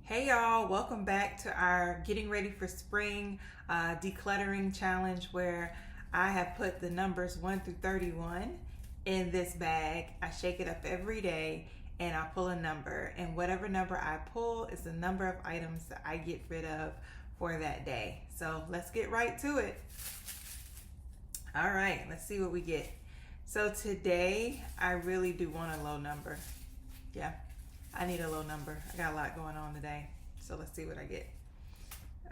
Hey y'all, welcome back to our Getting Ready for Spring decluttering challenge where I have put the numbers 1 through 31 in this bag. I shake it up every day and I pull a number, and whatever number I pull is the number of items that I get rid of for that day. So let's get right to it. All right, let's see what we get. So today I really do want a low number. Yeah. I need a low number. I got a lot going on today. So let's see what I get.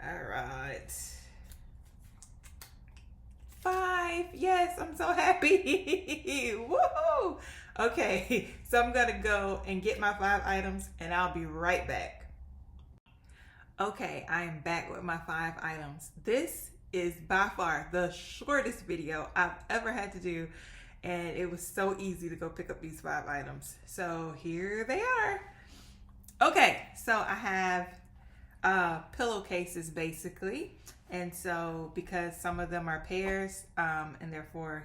All right. 5. Yes, I'm so happy. Woohoo! Okay, so I'm going to go and get my 5 items and I'll be right back. Okay, I am back with my 5 items. This is by far the shortest video I've ever had to do. And it was so easy to go pick up these 5 items. So here they are. Okay, so I have pillowcases basically. And so because some of them are pairs and therefore,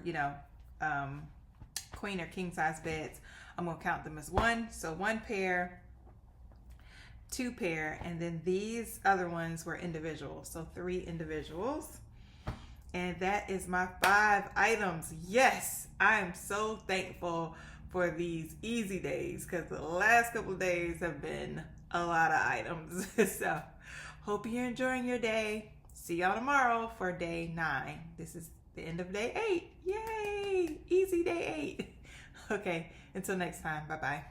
queen or king size beds, I'm going to count them as 1. So 1 pair, 2 pair, and then these other ones were individuals. So 3 individuals. And that is my 5 items. Yes, I am so thankful for these easy days because the last couple of days have been a lot of items. So hope you're enjoying your day. See y'all tomorrow for day 9. This is the end of day 8. Yay! Easy day 8. Okay, until next time. Bye-bye.